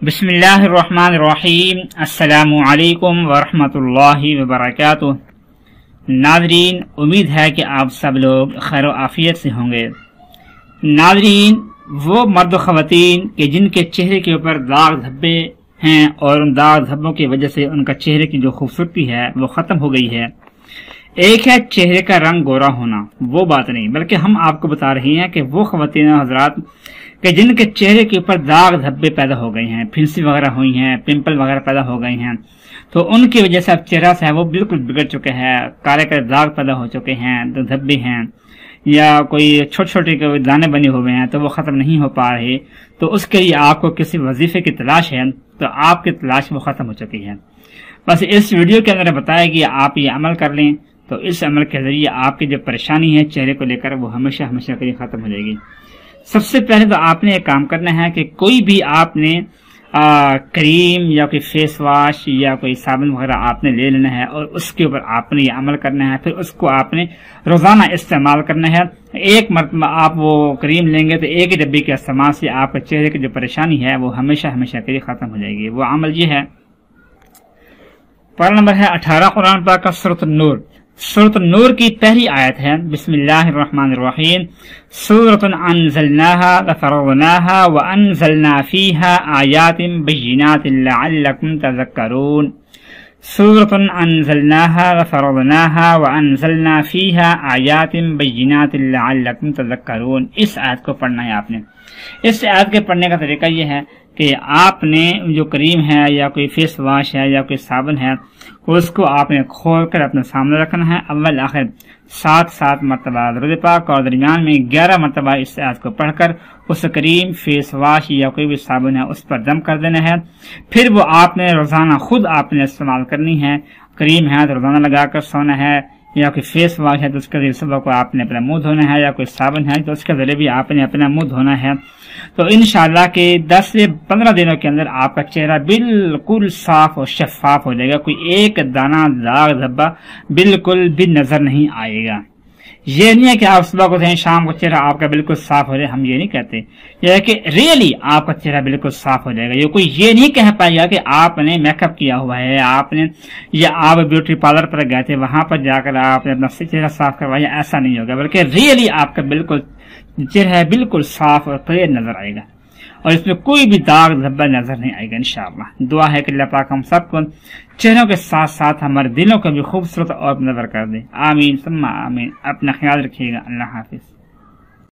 बिस्मिल्लाहिर्रहमानिर्रहीम। अस्सलामु अलैकुम वरहमतुल्लाहि वबरकातुह। नाज़रीन, उम्मीद है कि आप सब लोग खैर आफियत से होंगे। नाज़रीन, वो मर्द ख़वातीन के जिनके चेहरे के ऊपर दाग धब्बे हैं और उन दाग धब्बों की वजह से उनका चेहरे की जो खूबसूरती है वो ख़त्म हो गई है। एक है चेहरे का रंग गोरा होना, वो बात नहीं, बल्कि हम आपको बता रहे हैं कि वो ख़वातीन हज़रात कि जिनके चेहरे के ऊपर दाग धब्बे पैदा हो गए हैं, फिंसी वगैरह हुई हैं, पिंपल वगैरह पैदा हो गए हैं, तो उनकी वजह से अब चेहरा से है वो बिल्कुल बिगड़ चुके हैं, काले काले दाग पैदा हो चुके हैं, धब्बे हैं, या कोई छोटे छोटे दाने बने हुए हैं तो वो ख़त्म नहीं हो पा रहे। तो उसके लिए आपको किसी वजीफे की तलाश है तो आपकी तलाश वो ख़त्म हो चुकी है। बस इस वीडियो के अंदर बताया कि आप ये अमल कर लें तो इस अमल के जरिए आपकी जो परेशानी है चेहरे को लेकर वो हमेशा हमेशा के लिए ख़त्म हो जाएगी। सबसे पहले तो आपने एक काम करना है कि कोई भी आपने क्रीम या कोई फेस वॉश या कोई साबुन वगैरह आपने ले लेना है और उसके ऊपर आपने ये अमल करना है। फिर उसको आपने रोजाना इस्तेमाल करना है। एक मरतबा आप वो क्रीम लेंगे तो एक ही डब्बी के इस्तेमाल से आपके चेहरे की जो परेशानी है वो हमेशा हमेशा के लिए खत्म हो जाएगी। वो अमल ये है, पहला नंबर है 18 कुरान पाक का सूरत नूर। सूरत नूर की पहली आयत है, बिस्मिल्लाहिर्रहमानिर्रहीम। सूरतुन अंज़लनाहा व फरज़नाहा व अंज़लना फीहा आयातिन बय्यिनातिन लअल्लकुम तज़क्करून। सूरतुन अंज़लनाहा व फरज़नाहा व अंज़लना फीहा आयातिन बय्यिनातिन लअल्लकुम तज़क्करून। इस आयत को पढ़ना है आपने। इस आयत के पढ़ने का तरीका यह है कि आपने जो क्रीम है या कोई फेस वॉश है या कोई साबुन है उसको आपने खोल कर अपने सामने रखना है। अव्वल आखिर 7 मरतबा दरूद पाक और दरमियान में 11 मरतबा इस आयत को पढ़कर उस क्रीम फेस वॉश या कोई भी साबुन है उस पर दम कर देना है। फिर वो आपने रोजाना खुद आपने इस्तेमाल करनी है। क्रीम है तो रोजाना लगाकर सोना है, या कोई फेस वॉश है तो उसके जरिए सुबह को आपने अपना मुंह धोना है, या कोई साबुन है तो उसके जरिए भी आपने अपना मुंह धोना है। तो इंशाअल्लाह के 10 से 15 दिनों के अंदर आपका चेहरा बिल्कुल साफ और शफाफ हो जाएगा। कोई एक दाना दाग धब्बा बिल्कुल भी नजर नहीं आएगा। ये नहीं है कि आप सुबह को दें शाम को चेहरा आपका बिल्कुल साफ हो जाए, हम ये नहीं कहते। यह है कि रियली आपका चेहरा बिल्कुल साफ हो जाएगा। ये कोई ये नहीं कह पाएगा कि आपने मेकअप किया हुआ है, आपने या आप ब्यूटी पार्लर पर गए थे वहां पर जाकर आपने अपना चेहरा साफ करवाया, ऐसा नहीं होगा, बल्कि रियली आपका बिल्कुल चेहरा बिल्कुल साफ और क्लियर नजर आएगा और इसमें कोई भी दाग धब्बा नजर नहीं आएगा इंशाअल्लाह। दुआ है कि अल्लाह पाक हम सबको चेहरों के साथ साथ हमारे दिलों को भी खूबसूरत और नजर कर दे। आमीन सुम्मा आमीन। अपना ख्याल रखिएगा। अल्लाह हाफिज।